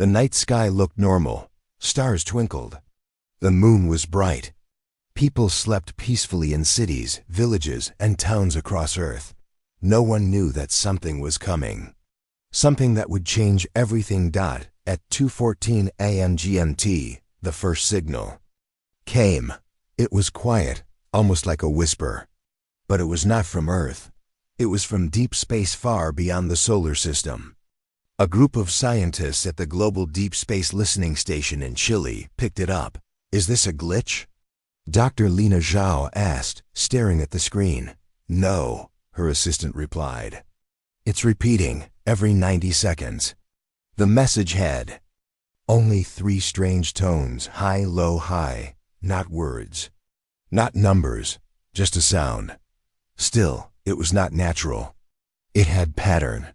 The night sky looked normal. Stars twinkled. The moon was bright. People slept peacefully in cities, villages, and towns across Earth. No one knew that something was coming. Something that would change everything. At 2:14 a.m. GMT, the first signal came. It was quiet, almost like a whisper. But it was not from Earth. It was from deep space far beyond the solar system. A group of scientists at the Global Deep Space Listening Station in Chile picked it up. "Is this a glitch?" Dr. Lina Zhao asked, staring at the screen. "No," her assistant replied. "It's repeating every 90 seconds. The message had only 3 strange tones, high, low, high, not words, not numbers, just a sound. Still, it was not natural. It had pattern.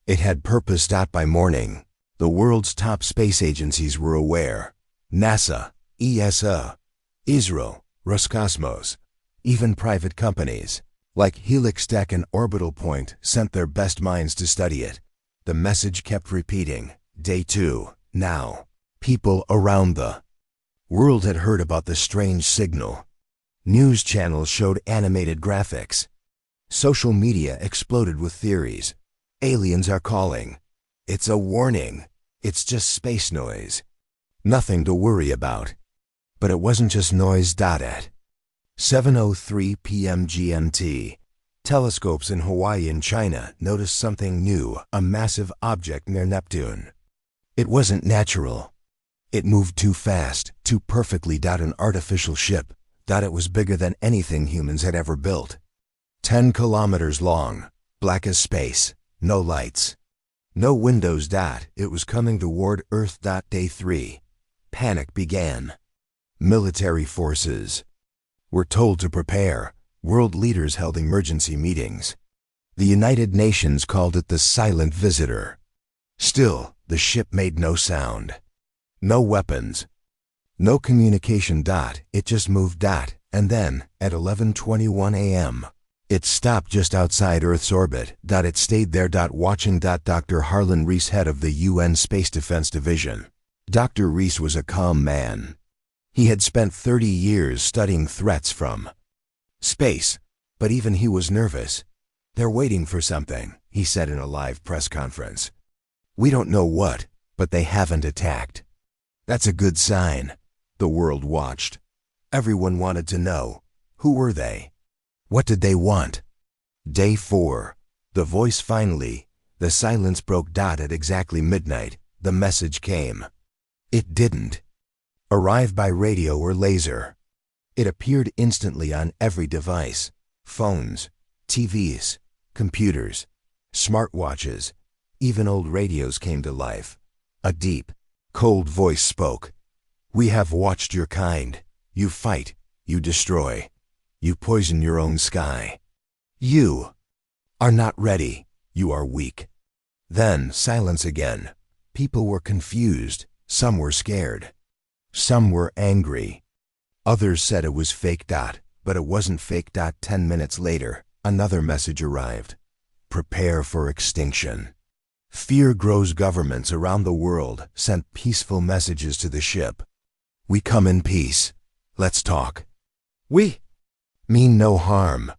It had purpose. By morning, the world's top space agencies were aware. NASA, ESA, Israel, Roscosmos, even private companies like Helix Tech and Orbital Point sent their best minds to study it. The message kept repeating. Day 2, now. People around the world had heard about the strange signal. News channels showed animated graphics. Social media exploded with theories. Aliens are calling. It's a warning. It's just space noise. Nothing to worry about. But it wasn't just noise. At 7:03 p.m. GMT, telescopes in Hawaii and China noticed something new, a massive object near Neptune. It wasn't natural. It moved too fast, too perfectly. An artificial ship. It was bigger than anything humans had ever built. 10 kilometers long, black as space, no lights, no windows. It was coming toward Earth. Day 3. Panic began. Military forces were told to prepare. World leaders held emergency meetings. The United Nations called it the silent visitor. Still, the ship made no sound. No weapons. No communication. It just moved. And then, at 11:21 a.m., it stopped just outside Earth's orbit. It stayed there. Watching. Dr. Harlan Rees, head of the UN Space Defense Division. Dr. Rees was a calm man. He had spent 30 years studying threats from space, but even he was nervous. "They're waiting for something," he said in a live press conference. "We don't know what, but they haven't attacked." That's a good sign. The world watched. Everyone wanted to know, who were they? What did they want? Day 4. The voice finally. The silence broke. At exactly midnight, the message came. It didn't arrive by radio or laser. It appeared instantly on every device. Phones, TVs, computers, smartwatches, even old radios came to life. A deep, cold voice spoke. "We have watched your kind. You fight, you destroy, you poison your own sky. You are not ready, you are weak." Then silence again. People were confused. Some were scared. Some were angry. Others said it was fake. But it wasn't fake. 10 minutes later, another message arrived. Prepare for extinction. Fear grows. Governments around the world sent peaceful messages to the ship. "We come in peace. Let's talk. We mean no harm."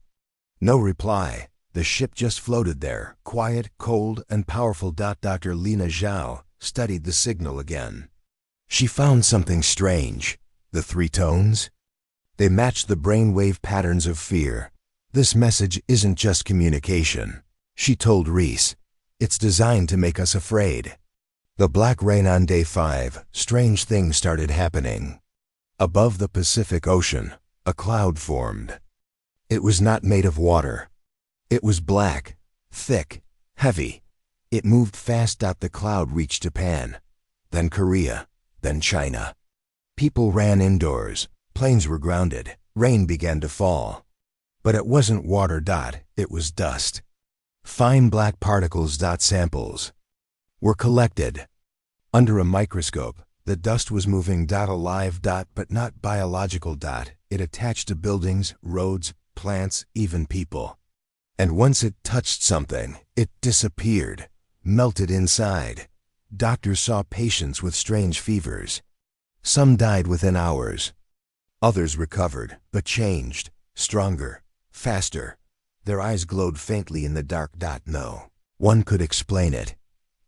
No reply. The ship just floated there, quiet, cold, and powerful. Dr. Lina Zhao studied the signal again. She found something strange. The 3 tones? They matched the brainwave patterns of fear. "This message isn't just communication," she told Rees. "It's designed to make us afraid." The black rain. On day 5, strange things started happening. Above the Pacific Ocean, a cloud formed. It was not made of water. It was black, thick, heavy. It moved fast. The cloud reached Japan, then Korea, then China. People ran indoors. Planes were grounded. Rain began to fall. But it wasn't water. It was dust. Fine black particles. Samples were collected. Under a microscope, the dust was moving. Alive. But not biological. It attached to buildings, roads, plants, even people. And once it touched something, it disappeared, melted inside. doctors saw patients with strange fevers. Some died within hours. Others recovered, but changed, stronger, faster. Their eyes glowed faintly in the dark. No one could explain it.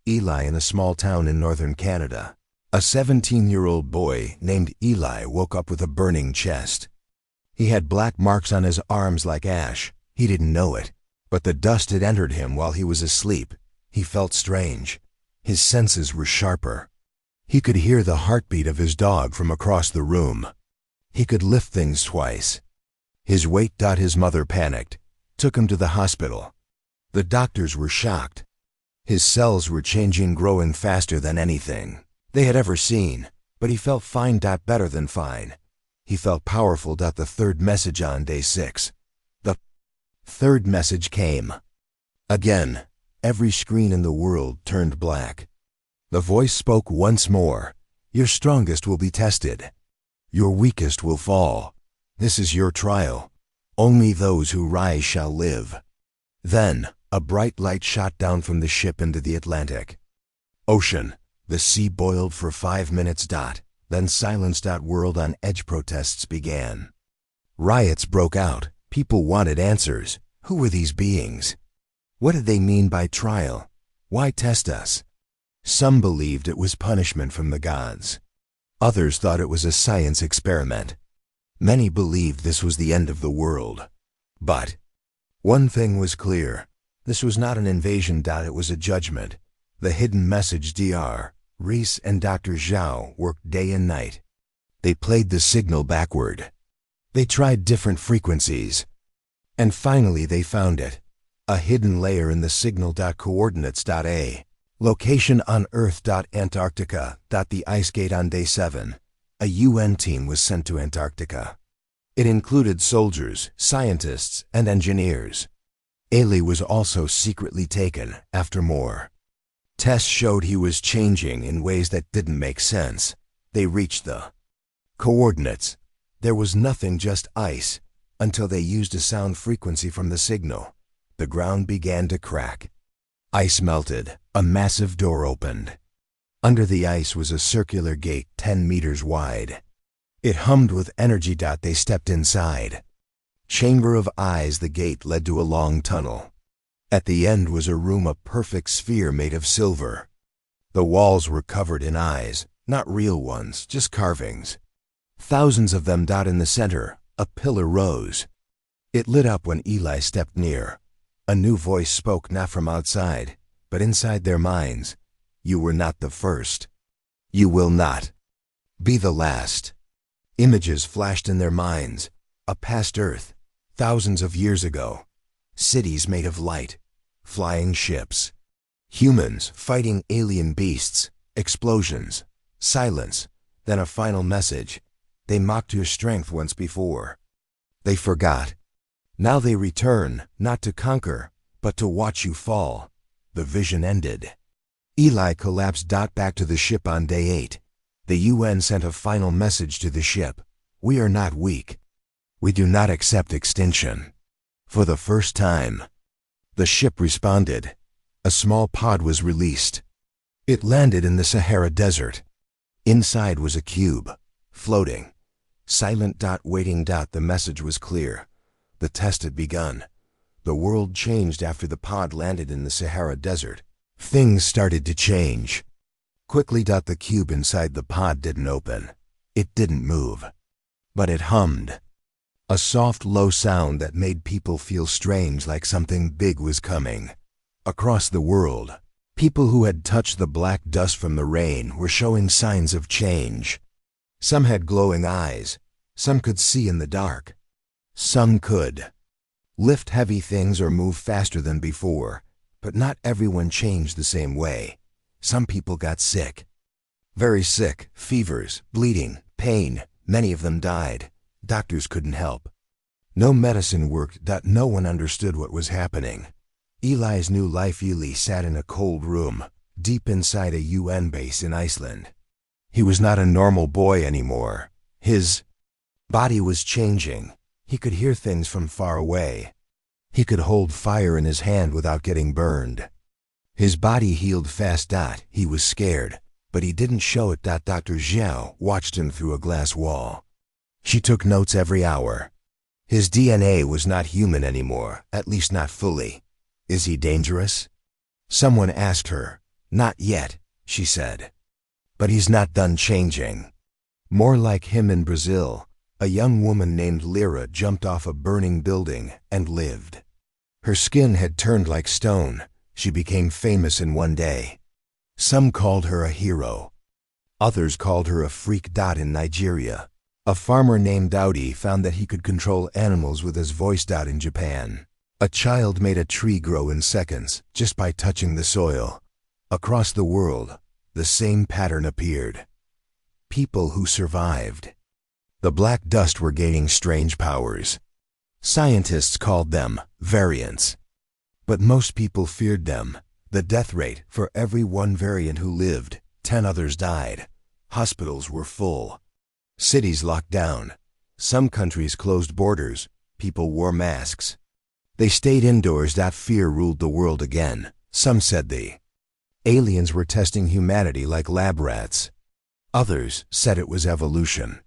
Eli, in a small town in northern Canada. A 17-year-old boy named Eli woke up with a burning chest. He had black marks on his arms like ash. He didn't know it, but the dust had entered him while he was asleep. He felt strange. His senses were sharper. He could hear the heartbeat of his dog from across the room. He could lift things twice. His weight. His mother panicked, took him to the hospital. The doctors were shocked. His cells were changing, growing faster than anything they had ever seen, but he felt fine. Better than fine. He felt powerful. The third message on day 6. The third message came. Again, every screen in the world turned black. The voice spoke once more. Your strongest will be tested. Your weakest will fall. This is your trial. Only those who rise shall live. Then, a bright light shot down from the ship into the Atlantic Ocean. The sea boiled for 5 minutes. Then silence. World on edge. Protests began. Riots broke out. People wanted answers. Who were these beings? What did they mean by trial? Why test us? Some believed it was punishment from the gods. Others thought it was a science experiment. Many believed this was the end of the world. But one thing was clear. This was not an invasion. It was a judgment. The hidden message. Dr. Reese and Dr. Zhao worked day and night. They played the signal backward. They tried different frequencies. And finally they found it. A hidden layer in the signal. Coordinates. A. Location on Earth. Antarctica. The ice gate. On day 7, a UN team was sent to Antarctica. It included soldiers, scientists, and engineers. Ailey was also secretly taken after more tests showed he was changing in ways that didn't make sense. They reached the coordinates. There was nothing, just ice, until they used a sound frequency from the signal. The ground began to crack. Ice melted. A massive door opened. Under the ice was a circular gate 10 meters wide. It hummed with energy. They stepped inside. Chamber of eyes. The gate led to a long tunnel. At the end was a room, a perfect sphere made of silver. The walls were covered in eyes, not real ones, just carvings. Thousands of them. In the center, a pillar rose. It lit up when Eli stepped near. A new voice spoke, not from outside, but inside their minds. You were not the first. You will not be the last. Images flashed in their minds. A past Earth, thousands of years ago. Cities made of light. Flying ships. Humans fighting alien beasts. Explosions. Silence. Then a final message. They mocked your strength once before. They forgot. Now they return, not to conquer, but to watch you fall. The vision ended. Eli collapsed. Back to the ship on day 8. The UN sent a final message to the ship. We are not weak. We do not accept extinction. For the first time, the ship responded. A small pod was released. It landed in the Sahara Desert. Inside was a cube, floating. Silent. Waiting. The message was clear. The test had begun. The world changed after the pod landed in the Sahara Desert. Things started to change. Quickly. The cube inside the pod didn't open. It didn't move. But it hummed. A soft, low sound that made people feel strange, like something big was coming. Across the world, people who had touched the black dust from the rain were showing signs of change. Some had glowing eyes. Some could see in the dark. Some could lift heavy things or move faster than before. But not everyone changed the same way. Some people got sick. Very sick. Fevers, bleeding, pain. Many of them died. Doctors couldn't help. No medicine worked. No one understood what was happening. Eli's new life. Eli sat in a cold room, deep inside a UN base in Iceland. He was not a normal boy anymore. His body was changing. He could hear things from far away. He could hold fire in his hand without getting burned. His body healed fast. He was scared, but he didn't show it. Dr. Zhao watched him through a glass wall. She took notes every hour. His DNA was not human anymore, at least not fully. Is he dangerous? Someone asked her. Not yet, she said. But he's not done changing. More like him in Brazil, a young woman named Lyra jumped off a burning building and lived. Her skin had turned like stone. She became famous in one day. Some called her a hero. Others called her a freak. In Nigeria, a farmer named Dowdy found that he could control animals with his voice. In Japan, a child made a tree grow in seconds just by touching the soil. Across the world, the same pattern appeared. People who survived. The black dust were gaining strange powers. Scientists called them variants. But most people feared them. The death rate for every one variant who lived, 10 others died. Hospitals were full. Cities locked down. Some countries closed borders. People wore masks. They stayed indoors. Fear ruled the world again. Some said the aliens were testing humanity like lab rats. Others said it was evolution.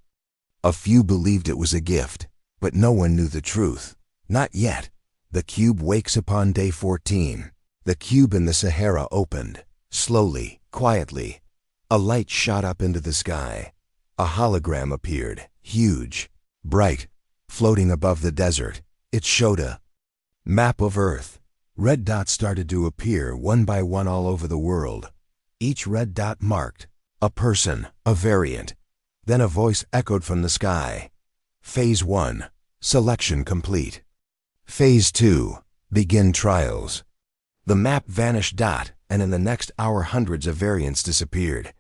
A few believed it was a gift, but no one knew the truth. Not yet. The cube wakes upon day 14. The cube in the Sahara opened. Slowly, quietly. A light shot up into the sky. A hologram appeared, huge, bright, floating above the desert. It showed a map of Earth. Red dots started to appear one by one all over the world. Each red dot marked a person, a variant. Then a voice echoed from the sky. Phase 1, selection complete. Phase 2, begin trials. The map vanished. And in the next hour hundreds of variants disappeared.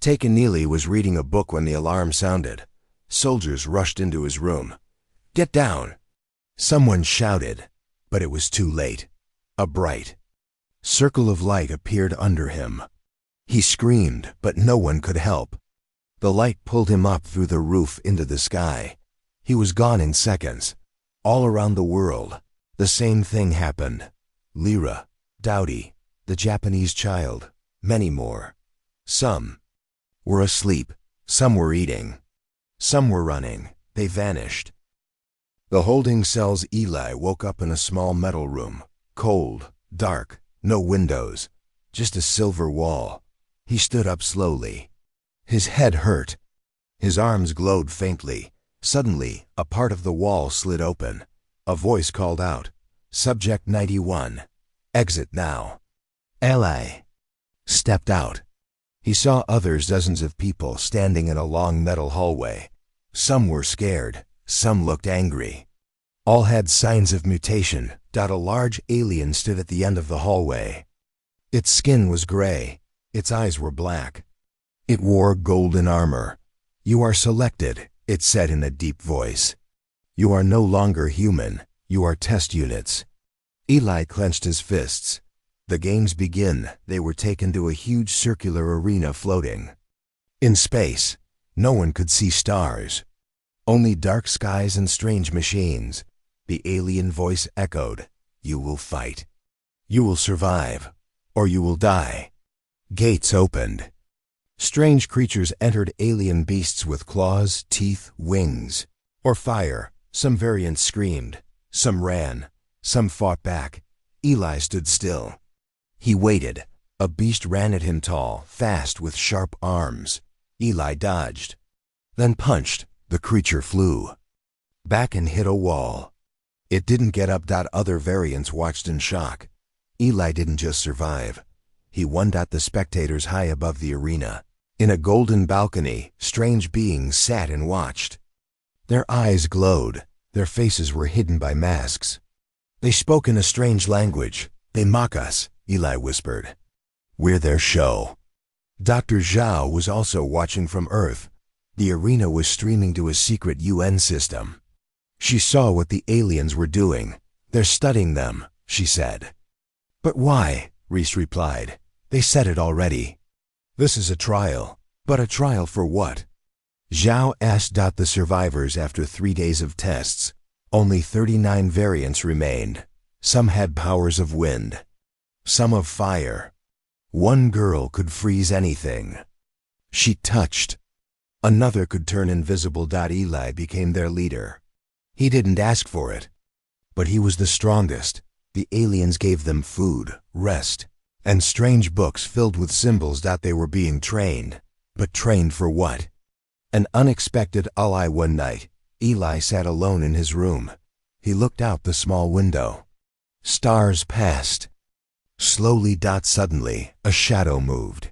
Neely was reading a book when the alarm sounded. Soldiers rushed into his room. Get down! Someone shouted, but it was too late. A bright circle of light appeared under him. He screamed, but no one could help. The light pulled him up through the roof into the sky. He was gone in seconds. All around the world, the same thing happened. Lyra, Dowdy, the Japanese child, many more. Some were asleep, some were eating, some were running. They vanished. The holding cells. Eli woke up in a small metal room. Cold, dark, no windows, just a silver wall. He stood up slowly. His head hurt. His arms glowed faintly. Suddenly, a part of the wall slid open. A voice called out, Subject 91, exit now. Eli stepped out. He saw others, dozens of people standing in a long metal hallway. Some were scared, some looked angry. All had signs of mutation. A large alien stood at the end of the hallway. Its skin was gray. Its eyes were black. It wore golden armor. You are selected, it said in a deep voice. You are no longer human. You are test units. Eli clenched his fists. The games begin. They were taken to a huge circular arena floating in space. No one could see stars. Only dark skies and strange machines. The alien voice echoed, You will fight. You will survive, or you will die. Gates opened. Strange creatures entered, alien beasts with claws, teeth, wings, or fire. Some variants screamed. Some ran. Some fought back. Eli stood still. He waited. A beast ran at him, tall, fast, with sharp arms. Eli dodged, then punched. The creature flew back and hit a wall. It didn't get up. Other variants watched in shock. Eli didn't just survive. He won. The spectators high above the arena. In a golden balcony, strange beings sat and watched. Their eyes glowed. Their faces were hidden by masks. They spoke in a strange language. They mock us, Eli whispered. We're their show. Dr. Zhao was also watching from Earth. The arena was streaming to a secret UN system. She saw what the aliens were doing. They're studying them, she said. But why? Reese replied. They said it already. This is a trial. But a trial for what? Zhao asked. The survivors, after 3 days of tests, only 39 variants remained. Some had powers of wind. some of fire. One girl could freeze anything she touched. Another could turn invisible. Eli became their leader. He didn't ask for it, but he was the strongest. The aliens gave them food, rest, and strange books filled with symbols. They were being trained. But trained for what? An unexpected ally. One night, Eli sat alone in his room. He looked out the small window. Stars passed. Slowly. Suddenly, a shadow moved.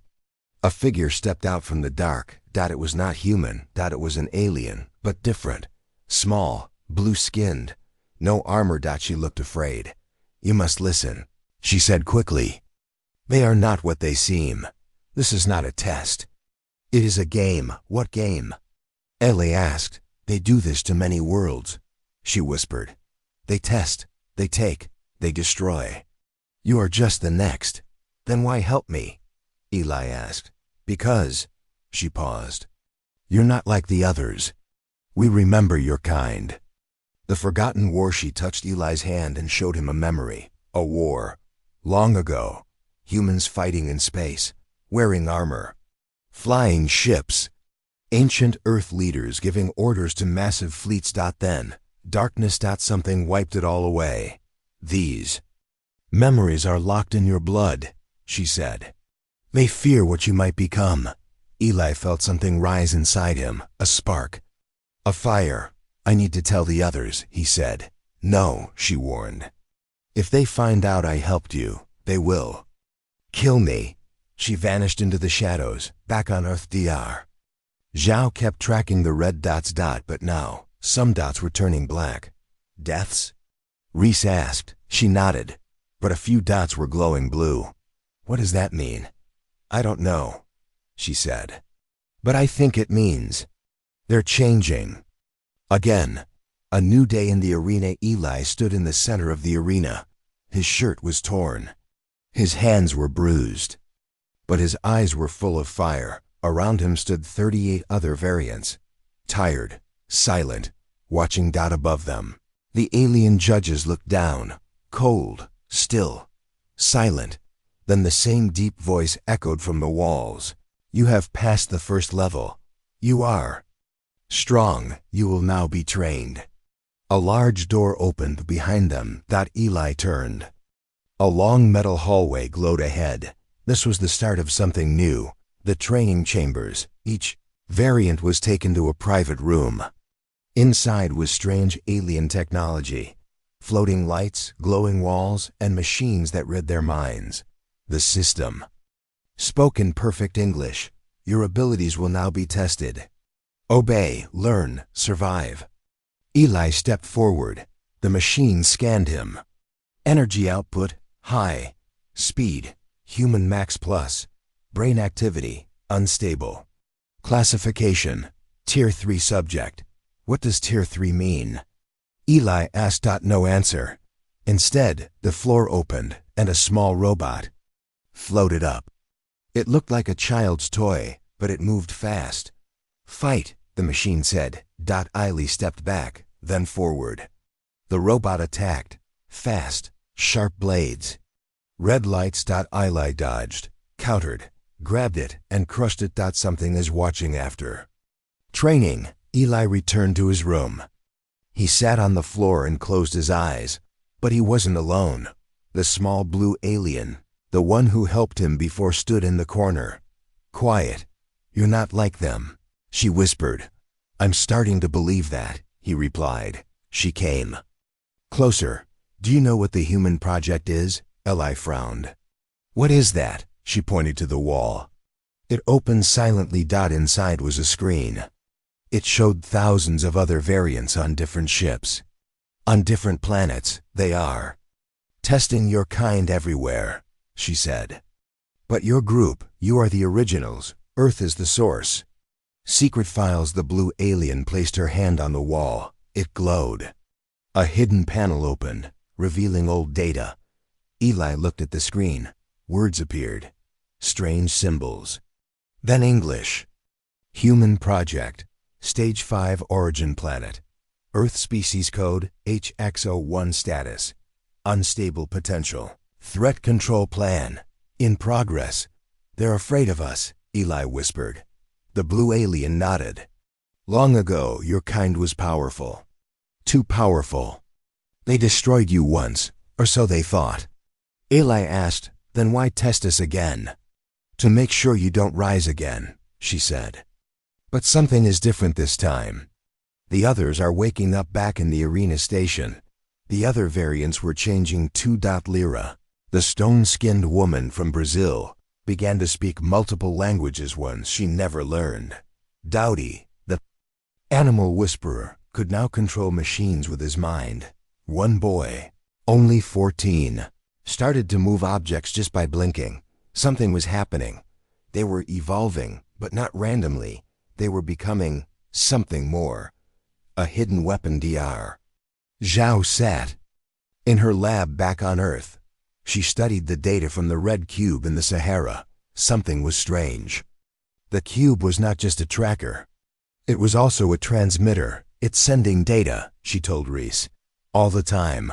A figure stepped out from the dark. It was not human. It was an alien, but different. Small, blue-skinned, no armor. She looked afraid. You must listen, she said quickly. They are not what they seem. This is not a test. It is a game. What game? Ellie asked. They do this to many worlds, she whispered. They test, they take, they destroy. You are just the next. Then why help me? Eli asked. Because, she paused. You're not like the others. We remember your kind. The forgotten war. She touched Eli's hand and showed him a memory. A war. Long ago. Humans fighting in space, wearing armor. Flying ships. Ancient Earth leaders giving orders to massive fleets. Then, darkness. Something wiped it all away. These memories are locked in your blood, she said. They fear what you might become. Eli felt something rise inside him, a spark. A fire. I need to tell the others, he said. No, she warned. If they find out I helped you, they will kill me. She vanished into the shadows, back on Earth. Zhao kept tracking the red dots. But now, some dots were turning black. Deaths? Reese asked. She nodded. But a few dots were glowing blue. What does that mean? I don't know, she said. But I think it means they're changing. Again, a new day in the arena. Eli stood in the center of the arena. His shirt was torn. His hands were bruised. But his eyes were full of fire. Around him stood 38 other variants. Tired, silent, watching. Above them, the alien judges looked down. Cold, still, silent. Then the same deep voice echoed from the walls. You have passed the first level. You are strong. You will now be trained. A large door opened behind them. Eli turned. A long metal hallway glowed ahead. This was the start of something new. The training chambers. Each variant was taken to a private room. Inside was strange alien technology. Floating lights, glowing walls, and machines that read their minds. The system spoke in perfect English. Your abilities will now be tested. Obey, learn, survive. Eli stepped forward. The machine scanned him. Energy output, high. Speed, human max plus. Brain activity, unstable. Classification, Tier 3 subject. What does Tier 3 mean? Eli asked. No answer. Instead, the floor opened, and a small robot floated up. It looked like a child's toy, but it moved fast. Fight, the machine said. Eli stepped back, then forward. The robot attacked. Fast, sharp blades. Red lights. Eli dodged, countered, grabbed it, and crushed it. Something is watching after. Training. Eli returned to his room. He sat on the floor and closed his eyes. But he wasn't alone. The small blue alien, the one who helped him before, stood in the corner. Quiet. You're not like them, she whispered. I'm starting to believe that, he replied. She came closer. Do you know what the Human Project is? Eli frowned. What is that? She pointed to the wall. It opened silently. Inside was a screen. It showed thousands of other variants on different ships. On different planets, they are testing your kind everywhere, she said. But your group, you are the originals. Earth is the source. Secret files. The blue alien placed her hand on the wall. It glowed. A hidden panel opened, revealing old data. Eli looked at the screen. Words appeared. Strange symbols. Then English. Human Project. Stage 5 Origin Planet. Earth Species Code HX01 Status. Unstable Potential. Threat control plan. In progress. They're afraid of us, Eli whispered. The blue alien nodded. Long ago, your kind was powerful. Too powerful. They destroyed you once, or so they thought. Eli asked, then why test us again? To make sure you don't rise again, she said. But something is different this time. The others are waking up back in the arena station. The other variants were changing too. Lyra, the stone-skinned woman from Brazil, began to speak multiple languages ones she never learned. Dowdy, the animal whisperer, could now control machines with his mind. One boy, only 14, started to move objects just by blinking. Something was happening. They were evolving, but not randomly. They were becoming something more. A hidden weapon. Dr. Zhao sat in her lab back on Earth. She studied the data from the red cube in the Sahara. Something was strange. The cube was not just a tracker. It was also a transmitter. It's sending data, she told Reese. All the time.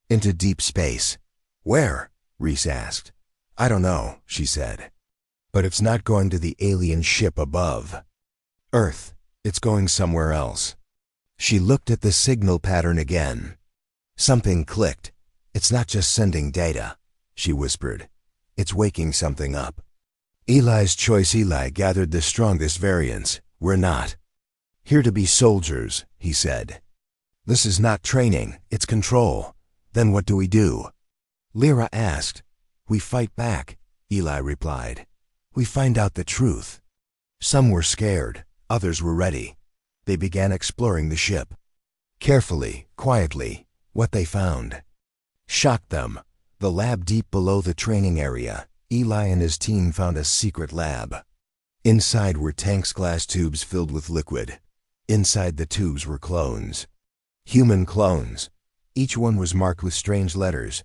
Into deep space. Where? Reese asked. I don't know, she said. But it's not going to the alien ship above Earth. It's going somewhere else. She looked at the signal pattern again. Something clicked. It's not just sending data, she whispered. It's waking something up. Eli's choice. Eli gathered the strongest variants. We're not here to be soldiers, he said. This is not training, it's control. Then what do we do? Lyra asked. We fight back, Eli replied. We find out the truth. Some were scared, others were ready. They began exploring the ship. Carefully, quietly, what they found shocked them. The lab deep below the training area. Eli and his team found a secret lab. Inside were tanks, glass tubes filled with liquid. Inside the tubes were clones. Human clones. Each one was marked with strange letters.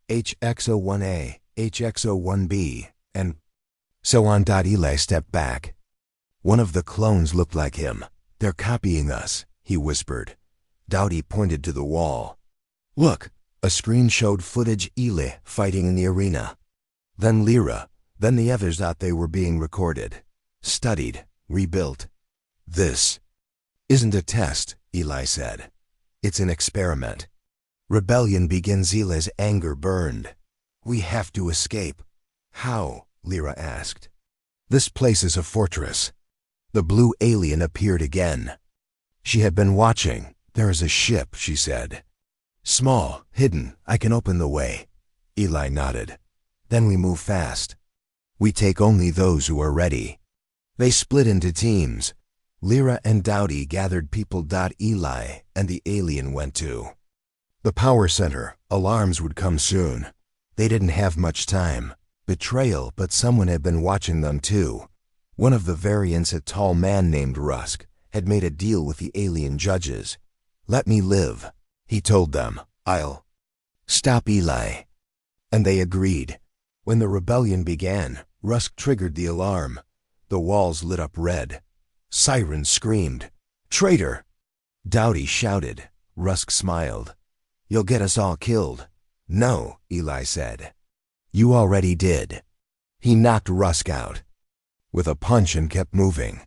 HX01A, HX01B, and so on. Eli stepped back. One of the clones looked like him. They're copying us, he whispered. Dowdy pointed to the wall. Look, a screen showed footage Eli fighting in the arena. Then Lyra, then the others thought they were being recorded, studied, rebuilt. This isn't a test, Eli said. It's an experiment. Rebellion begins. Eli's anger burned. We have to escape. How? Lyra asked. This place is a fortress. The blue alien appeared again. She had been watching. There is a ship, she said. Small, hidden, I can open the way. Eli nodded. Then we move fast. We take only those who are ready. They split into teams. Lyra and Dowdy gathered people. Eli and the alien went to the power center. Alarms would come soon. They didn't have much time. Betrayal, but someone had been watching them too. One of the variants, a tall man named Rusk, had made a deal with the alien judges. Let me live, he told them. I'll stop Eli. And they agreed. When the rebellion began, Rusk triggered the alarm. The walls lit up red. Sirens screamed. Traitor! Dowdy shouted. Rusk smiled. You'll get us all killed. No, Eli said. You already did. He knocked Rusk out with a punch and kept moving.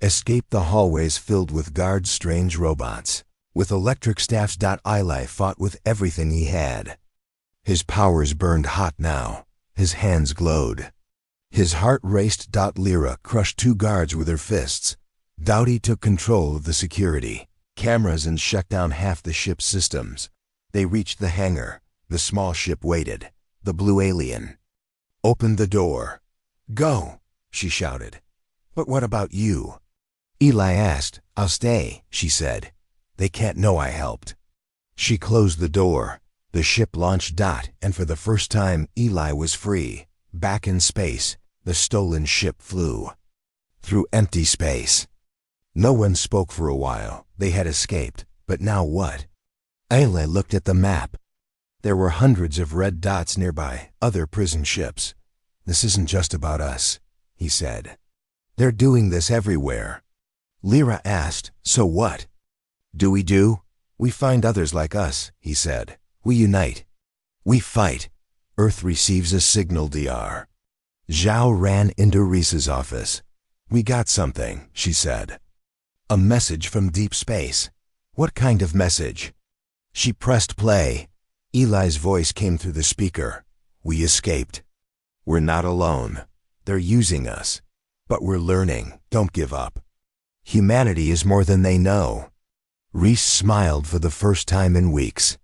Escaped the hallways filled with guards, strange robots with electric staffs. Eli fought with everything he had. His powers burned hot now. His hands glowed. His heart raced. Lyra crushed 2 guards with her fists. Dowdy took control of the security cameras and shut down half the ship's systems. They reached the hangar. The small ship waited. The blue alien opened the door. Go, she shouted. But what about you? Eli asked. I'll stay, she said. They can't know I helped. She closed the door. The ship launched. And for the first time, Eli was free. Back in space, the stolen ship flew through empty space. No one spoke for a while. They had escaped. But now what? Eli looked at the map. There were hundreds of red dots nearby, other prison ships. This isn't just about us, he said. They're doing this everywhere. Lyra asked, so what? Do? We find others like us, he said. We unite. We fight. Earth receives a signal, DR. Zhao ran into Reese's office. We got something, she said. A message from deep space. What kind of message? She pressed play. Eli's voice came through the speaker. We escaped. We're not alone. They're using us. But we're learning. Don't give up. Humanity is more than they know. Reese smiled for the first time in weeks.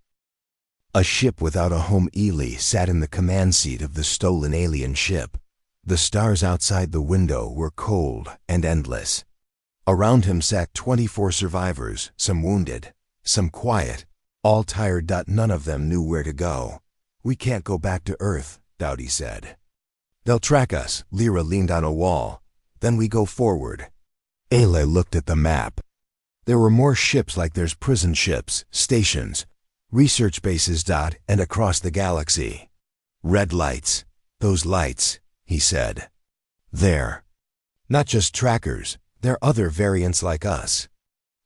A ship without a home. Eli sat in the command seat of the stolen alien ship. The stars outside the window were cold and endless. Around him sat 24 survivors, some wounded, some quiet, all tired. None of them knew where to go. We can't go back to Earth, Dowdy said. They'll track us. Lyra leaned on a wall. Then we go forward. Ayla looked at the map. There were more ships like there's prison ships, stations, research bases. And across the galaxy. Red lights. Those lights, he said. They're not just trackers. They're other variants like us.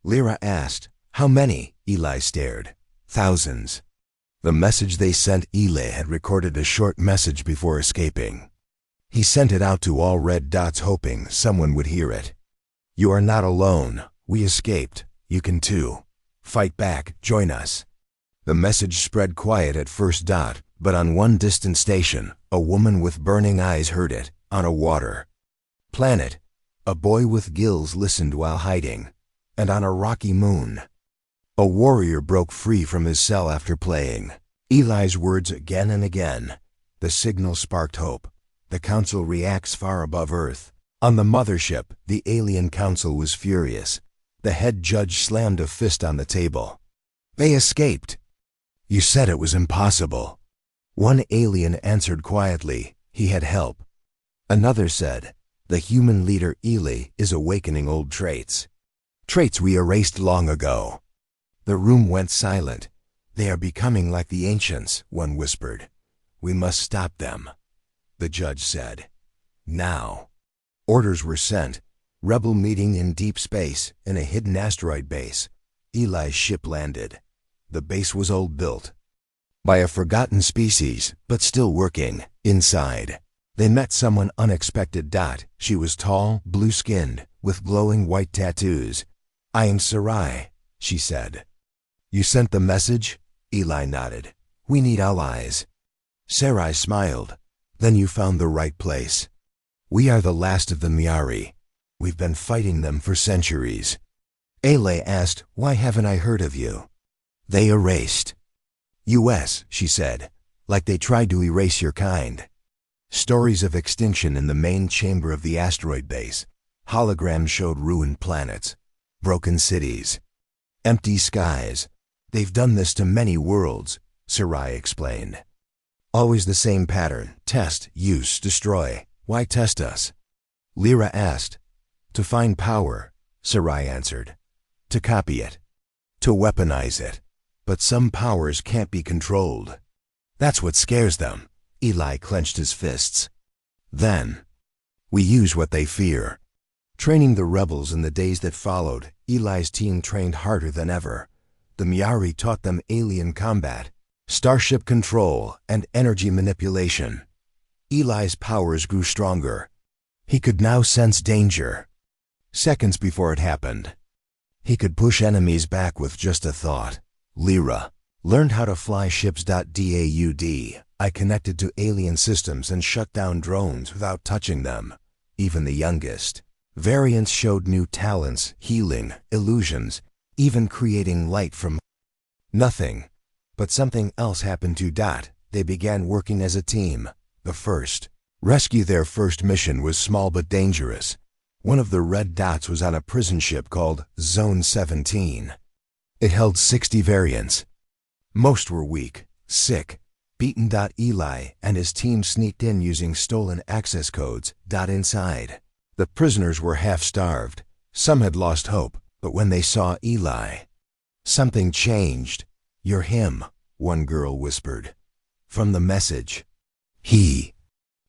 Lyra asked, how many? Eli stared. Thousands. The message they sent. Eli had recorded a short message before escaping. He sent it out to all red dots, hoping someone would hear it. You are not alone. We escaped. You can too. Fight back. Join us. The message spread quiet at first. But on one distant station, a woman with burning eyes heard it. On a water planet, a boy with gills listened while hiding. And on a rocky moon, a warrior broke free from his cell after playing. Eli's words again and again. The signal sparked hope. The council reacts far above Earth. On the mothership, the alien council was furious. The head judge slammed a fist on the table. They escaped. You said it was impossible. One alien answered quietly. He had help. Another said, the human leader Eli is awakening old traits. Traits we erased long ago. The room went silent. They are becoming like the ancients, one whispered. We must stop them, the judge said. Now. Orders were sent. Rebel meeting in deep space, in a hidden asteroid base. Eli's ship landed. The base was old, built by a forgotten species, but still working. Inside, they met someone unexpected. She was tall, blue-skinned, with glowing white tattoos. I am Sarai, she said. You sent the message? Eli nodded. We need allies. Sarai smiled. Then you found the right place. We are the last of the Miari. We've been fighting them for centuries. Ele asked, why haven't I heard of you? They erased. US, she said, like they tried to erase your kind. Stories of extinction in the main chamber of the asteroid base. Holograms showed ruined planets, broken cities, empty skies. They've done this to many worlds, Sarai explained. Always the same pattern. Test, use, destroy. Why test us? Lyra asked. To find power, Sarai answered. To copy it. To weaponize it. But some powers can't be controlled. That's what scares them. Eli clenched his fists. Then, we use what they fear. Training the rebels in the days that followed, Eli's team trained harder than ever. The Miari taught them alien combat, starship control, and energy manipulation. Eli's powers grew stronger. He could now sense danger. Seconds before it happened, he could push enemies back with just a thought. Lyra learned how to fly ships. Daud. I connected to alien systems and shut down drones without touching them. Even the youngest variants showed new talents, healing, illusions, even creating light from nothing. But something else happened to Dot. They began working as a team. The first rescue. Their first mission was small but dangerous. One of the red dots was on a prison ship called Zone 17. It held 60 variants. Most were weak, sick, beaten. Eli and his team sneaked in using stolen access codes. Inside, the prisoners were half-starved. Some had lost hope, but when they saw Eli, something changed. You're him, one girl whispered. From the message. He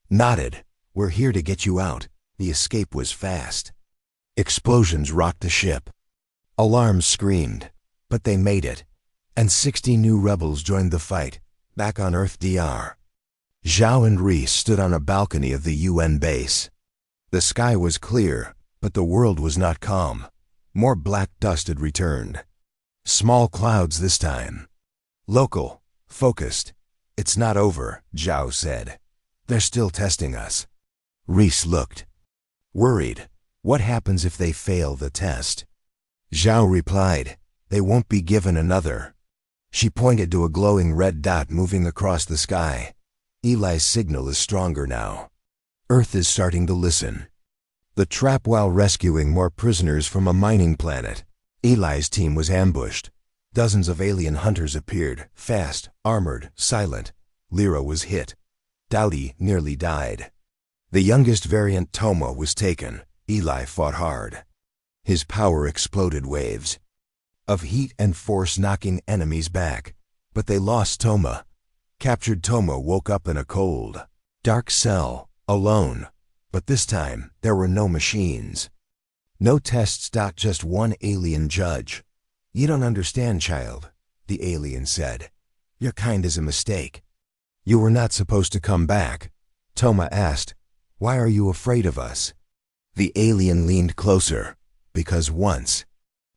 nodded. We're here to get you out. The escape was fast. Explosions rocked the ship. Alarms screamed. But they made it. And 60 new rebels joined the fight. Back on Earth, DR. Zhao and Reese stood on a balcony of the UN base. The sky was clear, but the world was not calm. More black dust had returned. Small clouds this time. Local, focused. It's not over, Zhao said. They're still testing us. Reese looked. Worried. What happens if they fail the test? Zhao replied, they won't be given another. She pointed to a glowing red dot moving across the sky. Eli's signal is stronger now. Earth is starting to listen. The trap while rescuing more prisoners from a mining planet. Eli's team was ambushed. Dozens of alien hunters appeared, fast, armored, silent. Lyra was hit. Dowdy nearly died. The youngest variant Toma was taken. Eli fought hard. His power exploded waves of heat and force knocking enemies back. But they lost Toma. Captured Toma woke up in a cold, dark cell, alone. But this time, there were no machines. No tests. Just one alien judge. You don't understand, child, the alien said. Your kind is a mistake. You were not supposed to come back. Toma asked, why are you afraid of us? The alien leaned closer. Because once,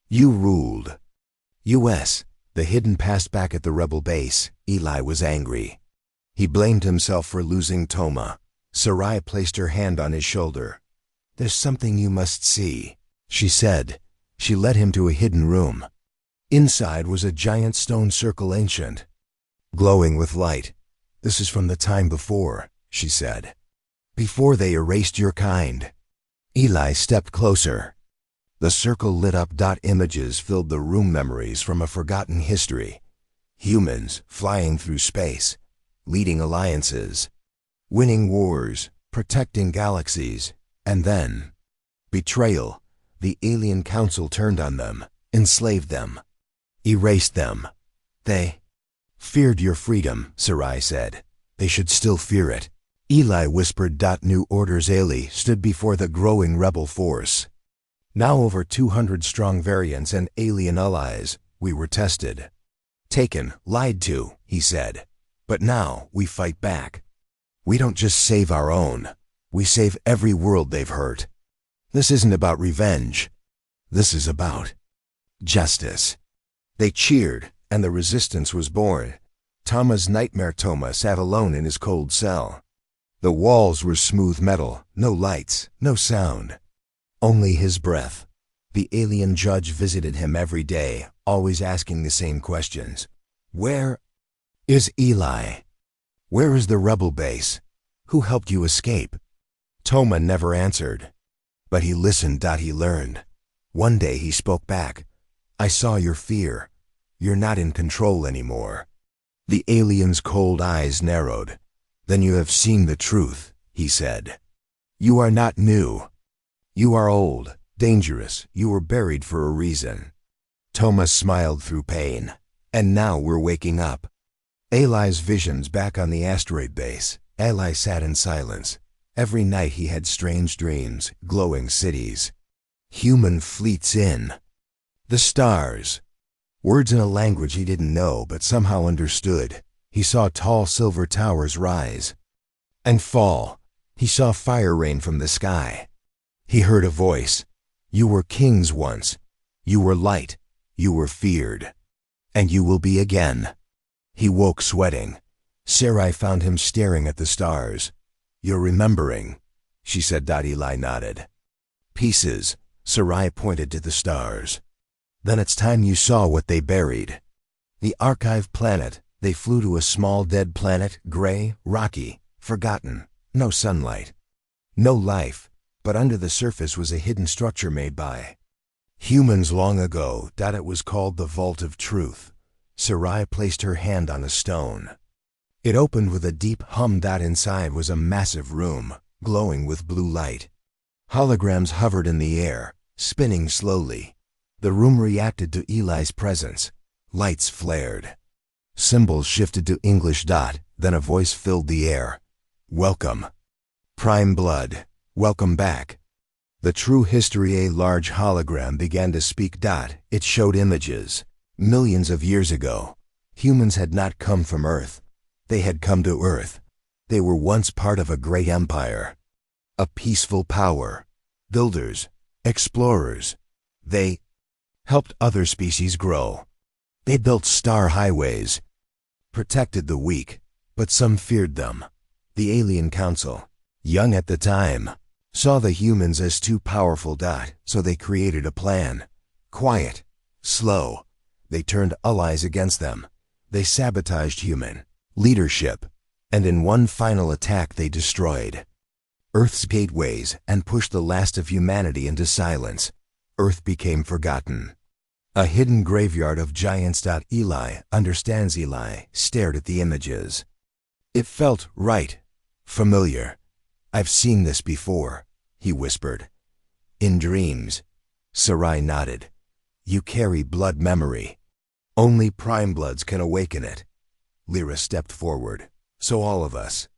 you ruled. U.S., the hidden past back at the rebel base. Eli was angry. He blamed himself for losing Toma. Sarai placed her hand on his shoulder. There's something you must see, she said. She led him to a hidden room. Inside was a giant stone circle, ancient, glowing with light. This is from the time before, she said. Before they erased your kind. Eli stepped closer. The circle lit up. Images filled the room, memories from a forgotten history. Humans flying through space, leading alliances, winning wars, protecting galaxies, and then betrayal. The alien council turned on them, enslaved them, erased them. They feared your freedom, Sarai said. They should still fear it. Eli whispered. New orders. Ali stood before the growing rebel force. Now over 200 strong variants and alien allies. We were tested, taken, lied to, he said. But now we fight back. We don't just save our own. We save every world they've hurt. This isn't about revenge. This is about justice. They cheered, and the resistance was born. Toma's nightmare. Toma sat alone in his cold cell. The walls were smooth metal, no lights, no sound. Only his breath. The alien judge visited him every day, always asking the same questions. Where is Eli? Where is the rebel base? Who helped you escape? Toma never answered. But he listened. He learned. One day he spoke back. I saw your fear. You're not in control anymore. The alien's cold eyes narrowed. Then you have seen the truth, he said. You are not new. You are old, dangerous. You were buried for a reason. Toma smiled through pain. And now we're waking up. Eli's visions back on the asteroid base. Eli sat in silence. Every night he had strange dreams, glowing cities. Human fleets in the stars. Words in a language he didn't know but somehow understood. He saw tall silver towers rise and fall. He saw fire rain from the sky. He heard a voice. You were kings once. You were light. You were feared. And you will be again. He woke sweating. Sarai found him staring at the stars. You're remembering, she said. Eli nodded. Pieces. Sarai pointed to the stars. Then it's time you saw what they buried. The archive planet. They flew to a small dead planet, gray, rocky, forgotten. No sunlight. No life. But under the surface was a hidden structure made by humans long ago. It was called the Vault of Truth. Sarai placed her hand on a stone. It opened with a deep hum. Inside was a massive room, glowing with blue light. Holograms hovered in the air, spinning slowly. The room reacted to Eli's presence. Lights flared. Symbols shifted to English. Then a voice filled the air. Welcome. Prime blood. Welcome back. The true history. A large hologram began to speak. It showed images. Millions of years ago. Humans had not come from Earth. They had come to Earth. They were once part of a great empire, a peaceful power, builders, explorers. They helped other species grow. They built star highways, protected the weak, but some feared them. The Alien Council, young at the time, saw the humans as too powerful. So they created a plan. Quiet, slow. They turned allies against them. They sabotaged human leadership, and in one final attack they destroyed Earth's gateways and pushed the last of humanity into silence. Earth became forgotten. A hidden graveyard of giants. Eli understands. Eli stared at the images. It felt right, familiar. I've seen this before, he whispered. In dreams. Sarai nodded. You carry blood memory. Only prime bloods can awaken it. Lyra stepped forward. So all of us.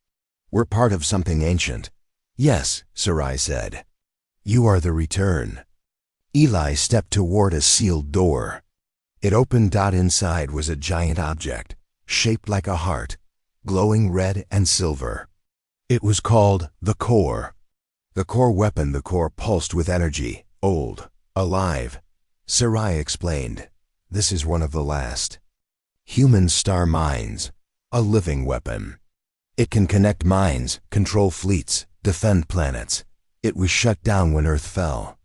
We're part of something ancient. Yes, Sarai said. You are the return. Eli stepped toward a sealed door. It opened. Inside was a giant object, shaped like a heart, glowing red and silver. It was called the core. The core weapon. The core pulsed with energy, old, alive. Sarai explained. This is one of the last human star mines, a living weapon. It can connect minds, control fleets, defend planets. It was shut down when Earth fell.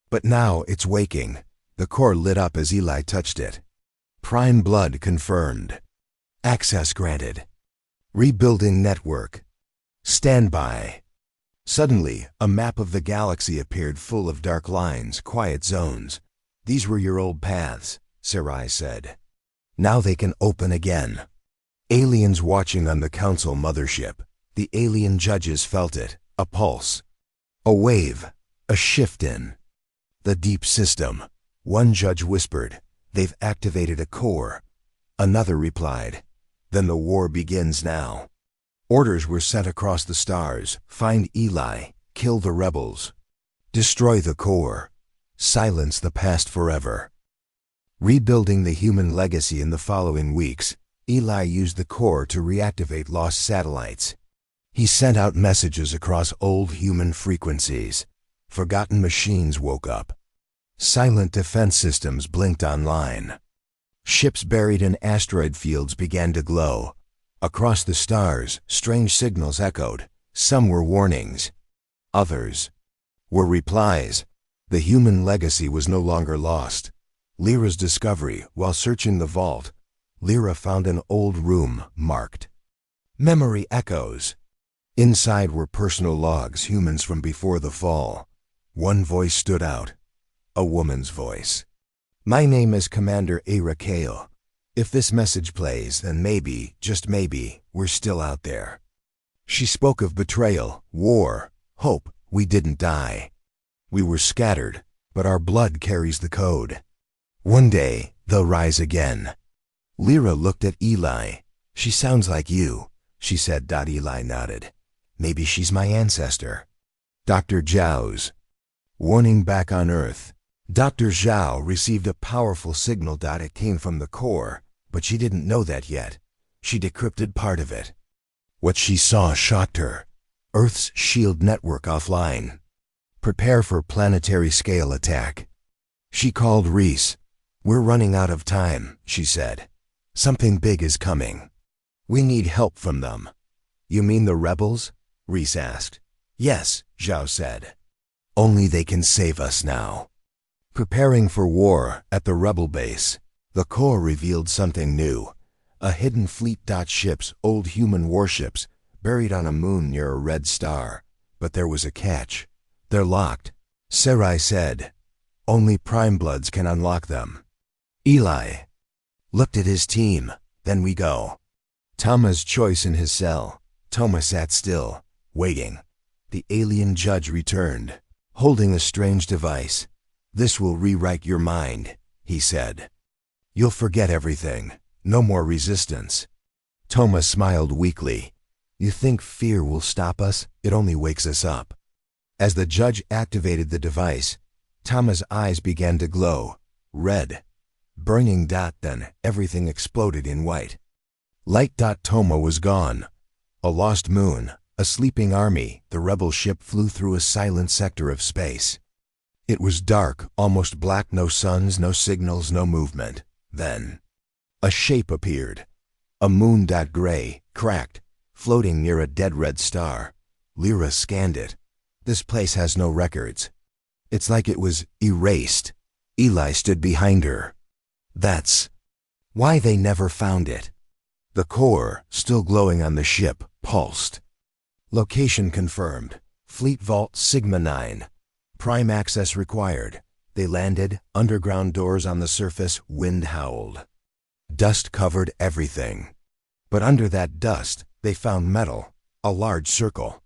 But now it's waking. The core lit up as Eli touched it. Prime blood confirmed. Access granted. Rebuilding network. Standby. Suddenly, a map of the galaxy appeared, full of dark lines, quiet zones. These were your old paths, Sarai said. Now they can open again. Aliens watching on the Council mothership. The alien judges felt it, a pulse. A wave, a shift in the deep system. One judge whispered, they've activated a core. Another replied, then the war begins now. Orders were sent across the stars. Find Eli, kill the rebels. Destroy the core. Silence the past forever. Rebuilding the human legacy. In the following weeks, Eli used the core to reactivate lost satellites. He sent out messages across old human frequencies. Forgotten machines woke up. Silent defense systems blinked online. Ships buried in asteroid fields began to glow. Across the stars, strange signals echoed. Some were warnings. Others were replies. The human legacy was no longer lost. Lyra's discovery. While searching the vault, Lyra found an old room marked Memory Echoes. Inside were personal logs, humans from before the fall. One voice stood out, a woman's voice. My name is Commander Arakale. If this message plays, then maybe, just maybe, we're still out there. She spoke of betrayal, war, hope. We didn't die. We were scattered, but our blood carries the code. One day, they'll rise again. Lyra looked at Eli. She sounds like you, she said. Eli nodded. Maybe she's my ancestor. Dr. Zhao's. Warning back on Earth. Dr. Zhao received a powerful signal. It came from the core, but she didn't know that yet. She decrypted part of it. What she saw shocked her. Earth's shield network offline. Prepare for planetary scale attack. She called Reese. We're running out of time, she said. Something big is coming. We need help from them. You mean the rebels? Reese asked. Yes, Zhao said. Only they can save us now. Preparing for war at the rebel base, the core revealed something new. A hidden fleet. Ships, old human warships, buried on a moon near a red star. But there was a catch. They're locked, Sarai said. Only prime bloods can unlock them. Eli looked at his team. Then we go. Tama's choice in his cell. Toma sat still, waiting. The alien judge returned, holding a strange device. This will rewrite your mind, he said. You'll forget everything. No more resistance. Toma smiled weakly. You think fear will stop us? It only wakes us up. As the judge activated the device, Tama's eyes began to glow, red, burning. Then everything exploded in white. Light. Toma was gone. A lost moon, a sleeping army, the rebel ship flew through a silent sector of space. It was dark, almost black, no suns, no signals, no movement. Then, a shape appeared. A moon gray, cracked, floating near a dead red star. Lyra scanned it. This place has no records. It's like it was erased. Eli stood behind her. That's why they never found it. The core, still glowing on the ship, pulsed. Location confirmed. Fleet Vault Sigma 9. Prime access required. They landed, underground doors on the surface, wind howled. Dust covered everything. But under that dust, they found metal, a large circle.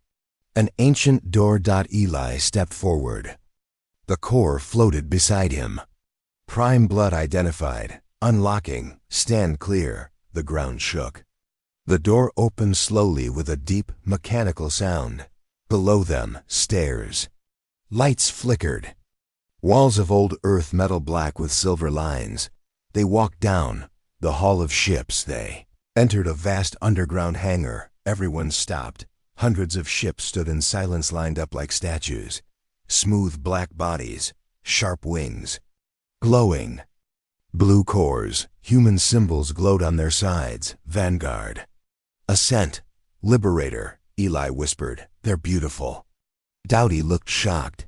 An ancient door. Eli stepped forward. The core floated beside him. Prime blood identified. Unlocking. Stand clear. The ground shook. The door opened slowly with a deep, mechanical sound. Below them, stairs. Lights flickered. Walls of old earth, metal black with silver lines. They walked down the hall of ships. They entered a vast underground hangar. Everyone stopped. Hundreds of ships stood in silence, lined up like statues. Smooth black bodies, sharp wings, glowing blue cores. Human symbols glowed on their sides. Vanguard. Ascent. Liberator. Eli whispered. They're beautiful. Dowdy looked shocked.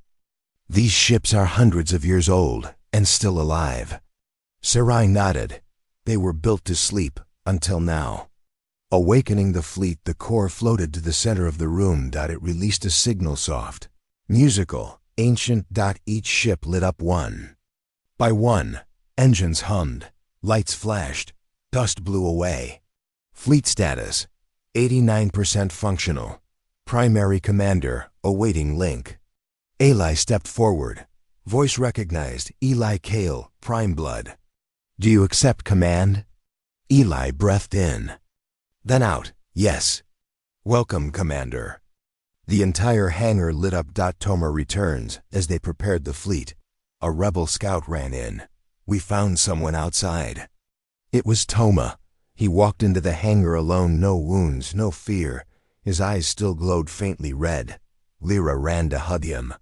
These ships are hundreds of years old and still alive. Sarai nodded. They were built to sleep, until now. Awakening the fleet, the core floated to the center of the room. It released a signal, soft, musical, ancient. Each ship lit up one by one. Engines hummed. Lights flashed. Dust blew away. Fleet status: 89% functional. Primary commander, awaiting link. Eli stepped forward. Voice recognized. Eli Kale, Prime Blood. Do you accept command? Eli breathed in. Then out. Yes. Welcome, Commander. The entire hangar lit up. Toma returns. As they prepared the fleet, a rebel scout ran in. We found someone outside. It was Toma. He walked into the hangar alone, no wounds, no fear. His eyes still glowed faintly red. Lyra ran to hug him.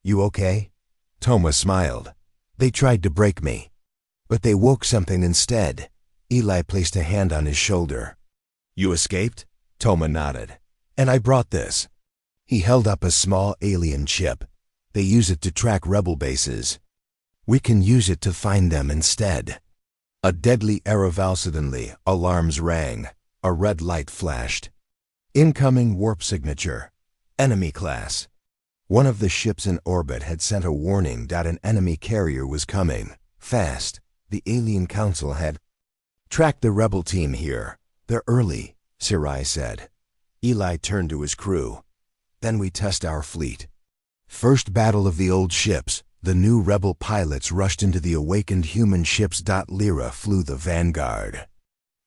You okay? Toma smiled. They tried to break me, but they woke something instead. Eli placed a hand on his shoulder. You escaped? Toma nodded. And I brought this. He held up a small alien chip. They use it to track rebel bases. We can use it to find them instead. A deadly arrow. Suddenly, alarms rang. A red light flashed. Incoming warp signature. Enemy class. One of the ships in orbit had sent a warning. An enemy carrier was coming. Fast. The alien council had tracked the rebel team here. They're early, Sarai said. Eli turned to his crew. Then we test our fleet. First battle of the old ships. The new rebel pilots rushed into the awakened human ships. Lyra flew the Vanguard.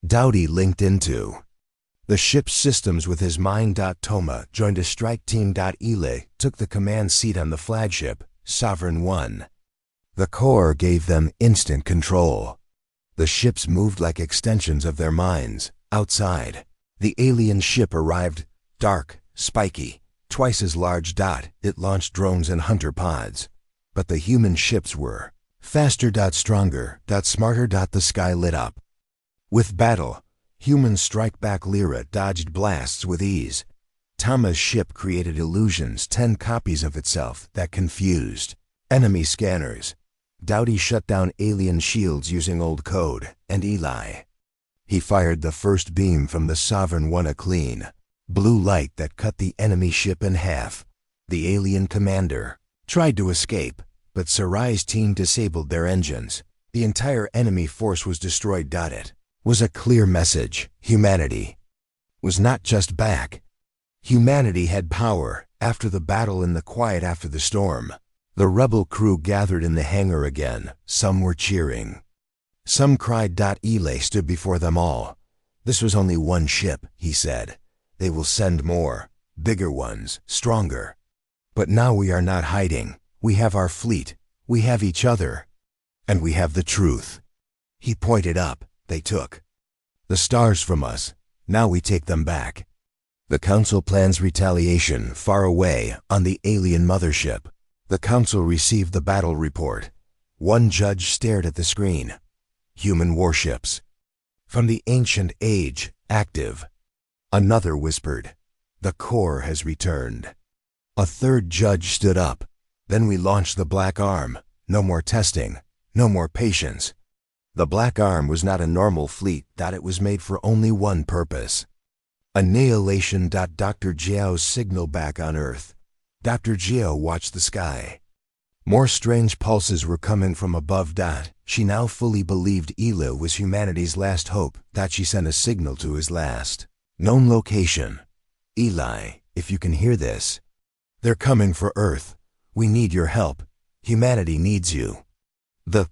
Dowdy linked into the ship's systems with his mind. Toma joined a strike team. Eli took the command seat on the flagship, Sovereign 1. The core gave them instant control. The ships moved like extensions of their minds. Outside, the alien ship arrived, dark, spiky, twice as large. It launched drones and hunter pods. But the human ships were faster. Stronger. Smarter. The sky lit up with battle. Humans strike back. Lyra dodged blasts with ease. Toma's ship created illusions, 10 copies of itself, that confused enemy scanners. Dowdy shut down alien shields using old code, and Eli. He fired the first beam from the Sovereign 1, a clean blue light that cut the enemy ship in half. The alien commander tried to escape, but Sarai's team disabled their engines. The entire enemy force was destroyed. It was a clear message. Humanity was not just back. Humanity had power. After the battle, in the quiet after the storm, the rebel crew gathered in the hangar again. Some were cheering. Some cried. Eli stood before them all. This was only one ship, he said. They will send more, bigger ones, stronger. But now we are not hiding. We have our fleet. We have each other. And we have the truth. He pointed up. They took the stars from us. Now we take them back. The Council plans retaliation far away on the alien mothership. The Council received the battle report. One judge stared at the screen. Human warships. From the ancient age, active. Another whispered, the core has returned. A third judge stood up. Then we launched the Black Arm. No more testing. No more patience. The Black Arm was not a normal fleet, that it was made for only one purpose. Annihilation. Dr. Jiao's signal back on Earth. Dr. Jiao watched the sky. More strange pulses were coming from above. She now fully believed Elu was humanity's last hope. She sent a signal to his last known location. Eli, if you can hear this, they're coming for Earth. We need your help. Humanity needs you. The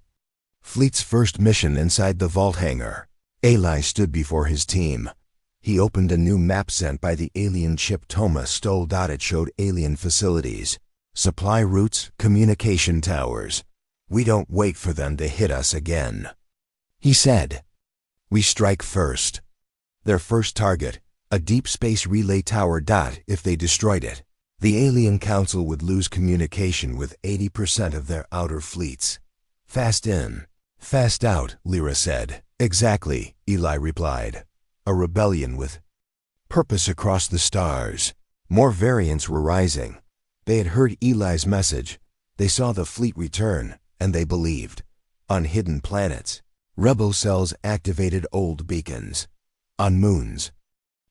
fleet's first mission inside the vault hangar. Eli stood before his team. He opened a new map sent by the alien chip Toma stole. It showed alien facilities, supply routes, communication towers. We don't wait for them to hit us again. He said, we strike first. Their first target, a deep space relay tower. If they destroyed it, the alien council would lose communication with 80% of their outer fleets. Fast in, fast out, Lyra said. Exactly, Eli replied. A rebellion with purpose across the stars. More variants were rising. They had heard Eli's message. They saw the fleet return, and they believed. On hidden planets, rebel cells activated old beacons. On moons,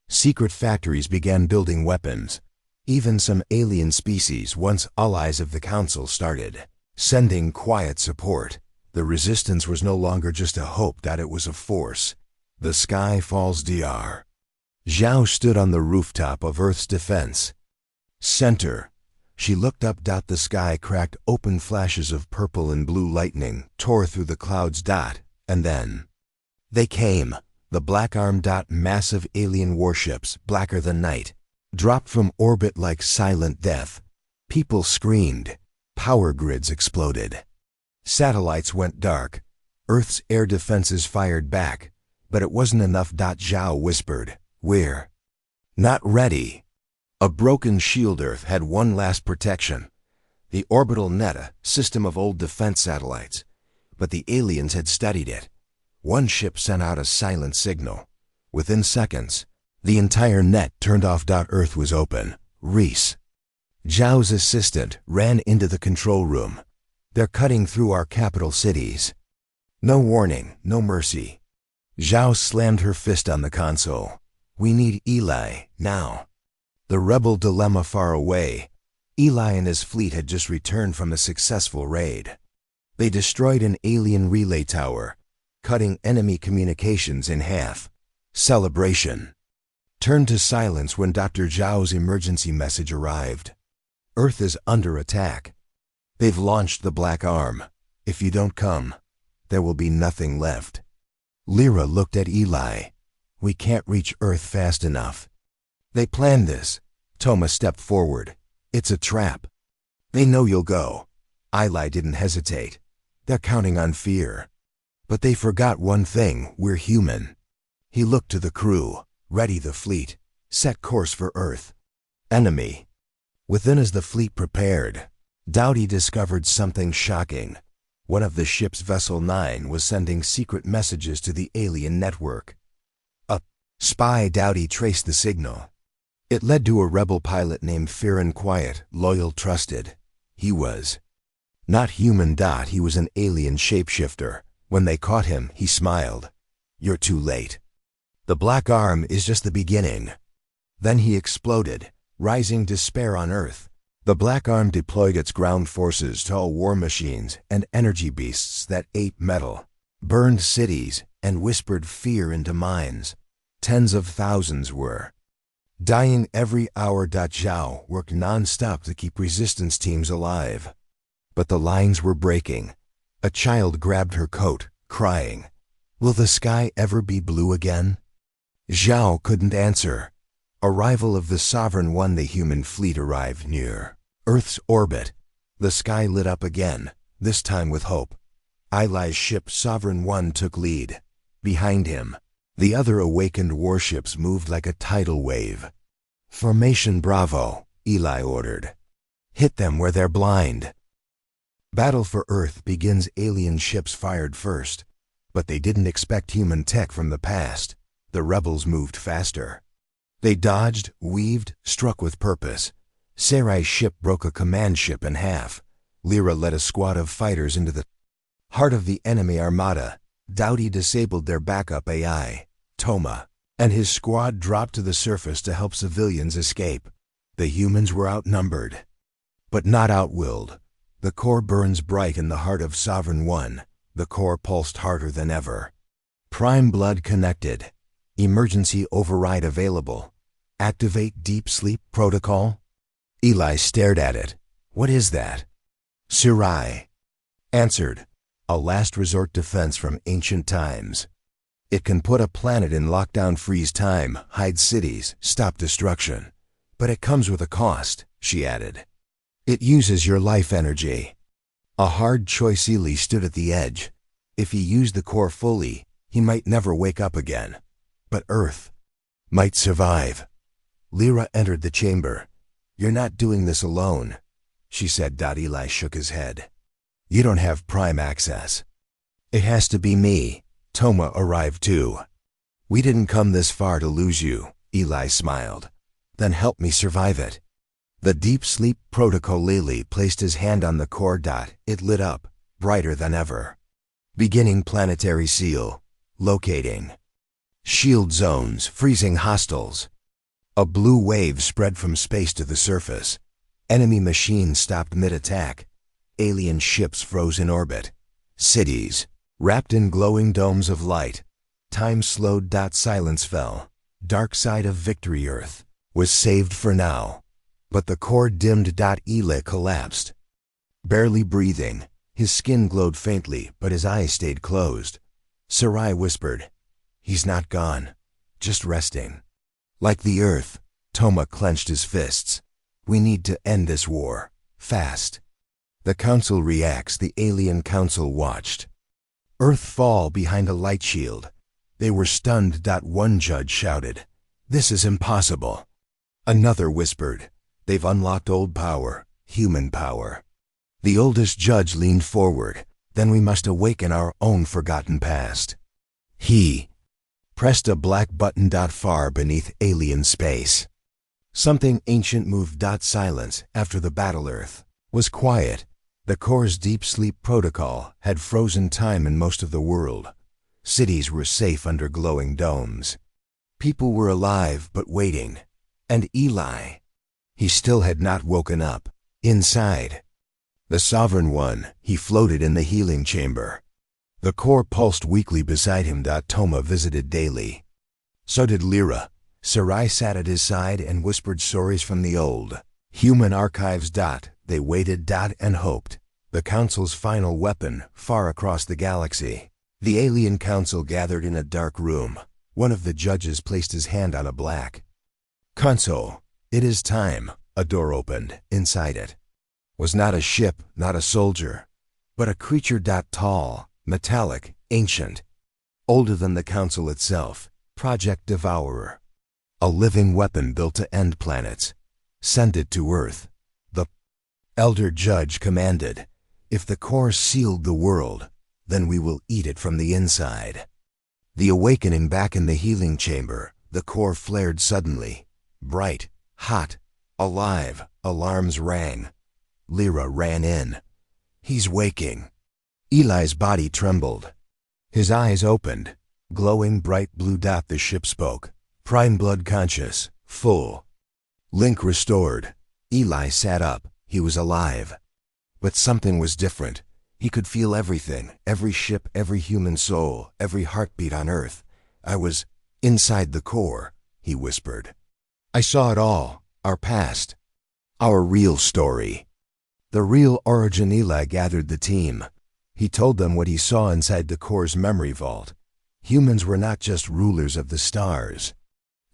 secret factories began building weapons. Even some alien species, once allies of the Council, started sending quiet support. The resistance was no longer just a hope, it was a force. The Sky Falls DR. Zhao stood on the rooftop of Earth's defense center. She looked up. The sky cracked open. Flashes of purple and blue lightning tore through the clouds. And then they came. The Black Arm. Massive alien warships, blacker than night, dropped from orbit like silent death. People screamed. Power grids exploded. Satellites went dark. Earth's air defenses fired back. But it wasn't enough. Zhao whispered, we're not ready. A broken shield. Earth had one last protection. The orbital net, a system of old defense satellites. But the aliens had studied it. One ship sent out a silent signal. Within seconds, the entire net turned off. Earth was open. Reese, Zhao's assistant, ran into the control room. They're cutting through our capital cities. No warning, no mercy. Zhao slammed her fist on the console. We need Eli, now. The rebel dilemma far away. Eli and his fleet had just returned from a successful raid. They destroyed an alien relay tower, cutting enemy communications in half. Celebration turned to silence when Dr. Zhao's emergency message arrived. Earth is under attack. They've launched the Black Arm. If you don't come, there will be nothing left. Lyra looked at Eli. We can't reach Earth fast enough. They planned this. Toma stepped forward. It's a trap. They know you'll go. Eli didn't hesitate. They're counting on fear. But they forgot one thing, we're human. He looked to the crew. Ready the fleet. Set course for Earth. Enemy. Within as the fleet prepared, Dowdy discovered something shocking. One of the ship's Vessel 9 was sending secret messages to the alien network. A spy. Dowdy traced the signal. It led to a rebel pilot named Fearon Quiet, loyal, trusted. He was not human. He was an alien shapeshifter. When they caught him, he smiled. You're too late. The Black Arm is just the beginning. Then he exploded, rising despair on Earth. The Black Arm deployed its ground forces, tall war machines, and energy beasts that ate metal, burned cities, and whispered fear into minds. Tens of thousands were dying every hour. Zhao worked non-stop to keep resistance teams alive. But the lines were breaking. A child grabbed her coat, crying, "Will the sky ever be blue again?" Zhao couldn't answer. Arrival of the Sovereign 1. The human fleet arrived near Earth's orbit. The sky lit up again, this time with hope. Eli's ship Sovereign 1 took lead. Behind him, The other awakened warships moved like a tidal wave. "Formation Bravo," Eli ordered. "Hit them where they're blind." Battle for Earth begins. Alien ships fired first, but they didn't expect human tech from the past. The rebels moved faster. They dodged, weaved, struck with purpose. Sarai's ship broke a command ship in half. Lyra led a squad of fighters into the heart of the enemy armada. Dowdy disabled their backup AI, Toma, and his squad dropped to the surface to help civilians escape. The humans were outnumbered, but not outwilled. The core burns bright in the heart of Sovereign One. The core pulsed harder than ever. Prime blood connected. Emergency override available. Activate deep sleep protocol. Eli stared at it. "What is that?" Sarai answered. "A last resort defense from ancient times. It can put a planet in lockdown, freeze time, hide cities, stop destruction. But it comes with a cost," she added. "It uses your life energy." A hard choice. Eli stood at the edge. If he used the core fully, he might never wake up again. But Earth might survive. Lyra entered the chamber. "You're not doing this alone," she said. Eli shook his head. "You don't have prime access." "It has to be me." Toma arrived too. "We didn't come this far to lose you," Eli smiled. "Then help me survive it." The deep sleep protocol. Lily placed his hand on the core dot. It lit up, brighter than ever. "Beginning planetary seal. Locating. Shield zones, freezing hostiles." A blue wave spread from space to the surface. Enemy machines stopped mid-attack. Alien ships froze in orbit. Cities, wrapped in glowing domes of light. Time slowed. Silence fell. Dark side of victory. Earth was saved for now. But the core dimmed. Eli collapsed. Barely breathing. His skin glowed faintly, but his eyes stayed closed. Sarai whispered, "He's not gone, just resting." Like the Earth, Toma clenched his fists. "We need to end this war, fast." The Council reacts. The Alien Council watched. Earth fall behind a light shield. They were stunned. One judge shouted, "This is impossible." Another whispered, "They've unlocked old power, human power." The oldest judge leaned forward. "Then we must awaken our own forgotten past." He pressed a black button. Far beneath alien space, something ancient moved. Silence. After the battle, Earth was quiet. The core's deep sleep protocol had frozen time in most of the world. Cities were safe under glowing domes. People were alive but waiting. And Eli, he still had not woken up. Inside the Sovereign One, he floated in the healing chamber. The core pulsed weakly beside him. Toma visited daily. So did Lyra. Sarai sat at his side and whispered stories from the old human archives. They waited and hoped. The Council's final weapon, far across the galaxy. The Alien Council gathered in a dark room. One of the judges placed his hand on a black console. "It is time." A door opened. Inside it was not a ship, not a soldier, but a creature. Tall, metallic, ancient, older than the Council itself. Project Devourer. A living weapon built to end planets. "Send it to Earth," the elder judge commanded. "If the core sealed the world, then we will eat it from the inside." The awakening. Back in the healing chamber, the core flared suddenly. Bright, hot, alive. Alarms rang. Lyra ran in. "He's waking." Eli's body trembled. His eyes opened, glowing bright blue. The ship spoke. "Prime blood conscious, full. Link restored." Eli sat up. He was alive. But something was different. He could feel everything, every ship, every human soul, every heartbeat on Earth. "I was inside the core," he whispered. "I saw it all, our past, our real story, the real origin." Eli gathered the team. He told them what he saw inside the core's memory vault. Humans were not just rulers of the stars.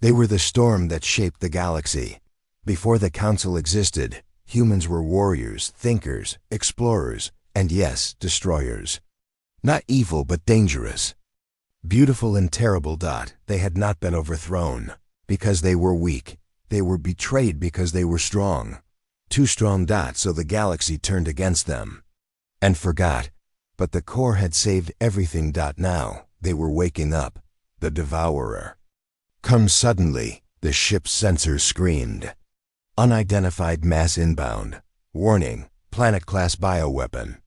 They were the storm that shaped the galaxy. Before the Council existed, humans were warriors, thinkers, explorers, and yes, destroyers. Not evil, but dangerous. Beautiful and terrible. They had not been overthrown because they were weak. They were betrayed because they were strong. Too strong. So the galaxy turned against them and forgot. But the core had saved everything. Now they were waking up. The Devourer comes suddenly, the ship's sensors screamed. Unidentified mass inbound. Warning, planet-class bioweapon.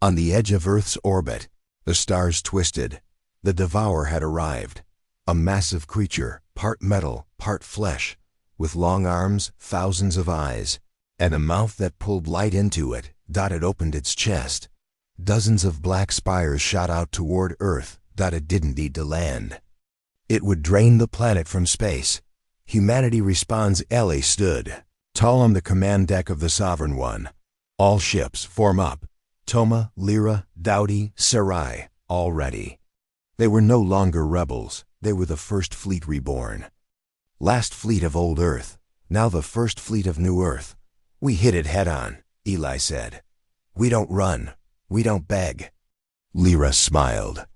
On the edge of Earth's orbit, the stars twisted. The Devourer had arrived. A massive creature, part metal, part flesh, with long arms, thousands of eyes, and a mouth that pulled light into it. It opened its chest. Dozens of black spires shot out toward Earth. It didn't need to land. It would drain the planet from space. Humanity responds. Ellie stood tall on the command deck of the Sovereign One. All ships form up. Toma, Lyra, Dowdy, Sarai, all ready. They were no longer rebels. They were the first fleet reborn. Last fleet of old Earth, now the first fleet of new Earth. We hit it head on, Eli said. We don't run. We don't beg. Lyra smiled.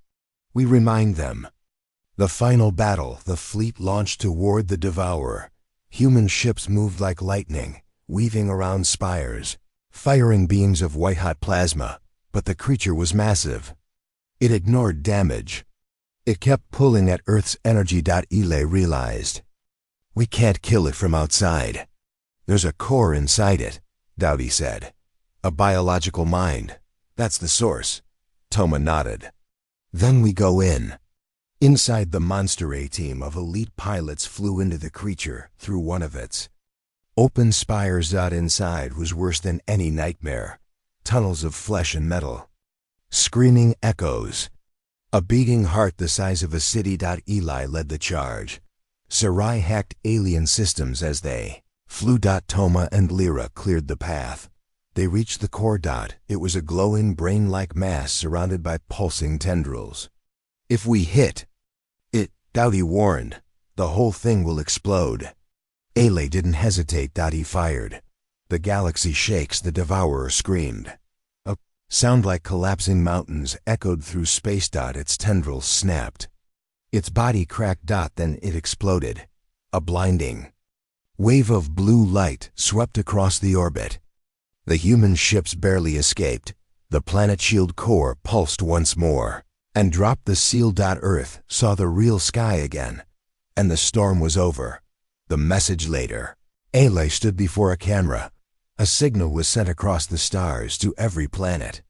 We remind them. The final battle, the fleet launched toward the Devourer. Human ships moved like lightning, weaving around spires, firing beams of white-hot plasma, but the creature was massive. It ignored damage. It kept pulling at Earth's energy. Eli realized. We can't kill it from outside. There's a core inside it, Dowdy said. A biological mind. That's the source. Toma nodded. Then we go in. Inside, the monster A-team of elite pilots flew into the creature through one of its open spires. Inside was worse than any nightmare. Tunnels of flesh and metal. Screaming echoes. A beating heart the size of a city. Eli led the charge. Sarai hacked alien systems as they flew. Toma and Lyra cleared the path. They reached the core. It was a glowing brain-like mass surrounded by pulsing tendrils. If we hit it, Dowdy warned, the whole thing will explode. Ele didn't hesitate. He fired. The galaxy shakes. The Devourer screamed. A sound like collapsing mountains echoed through space. Its tendrils snapped. Its body cracked. Then it exploded. A blinding wave of blue light swept across the orbit. The human ships barely escaped. The planet shield core pulsed once more and dropped the seal. Earth saw the real sky again, and the storm was over. The message later. Ele stood before a camera. A signal was sent across the stars to every planet,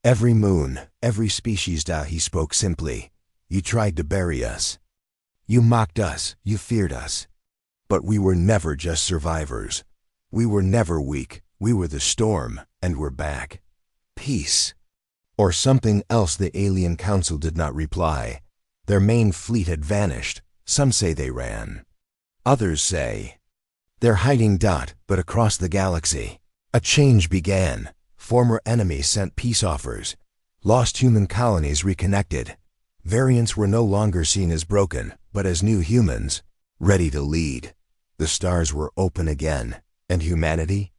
every moon, every species. He spoke simply. You tried to bury us. You mocked us. You feared us. But we were never just survivors. We were never weak. We were the storm, and we're back. Peace. Or something else. The Alien Council did not reply. Their main fleet had vanished. Some say they ran. Others say they're hiding. But across the galaxy, a change began. Former enemies sent peace offers. Lost human colonies reconnected. Variants were no longer seen as broken, but as new humans, ready to lead. The stars were open again. And humanity?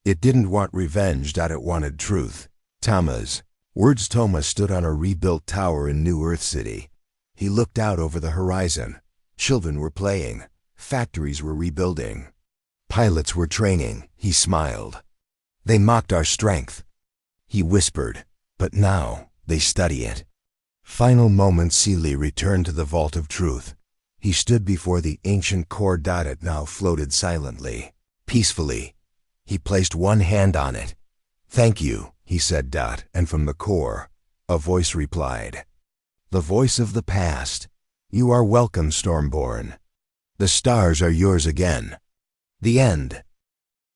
It didn't want revenge. It wanted truth. Toma's words. Toma stood on a rebuilt tower in New Earth City. He looked out over the horizon. Children were playing. Factories were rebuilding. Pilots were training. He smiled. They mocked our strength, he whispered, but now they study it. Final moments. Seeley returned to the vault of truth. He stood before the ancient core. It now floated silently, peacefully. He placed one hand on it. Thank you, he said. And from the core, a voice replied. The voice of the past. You are welcome, Stormborn. The stars are yours again. The end.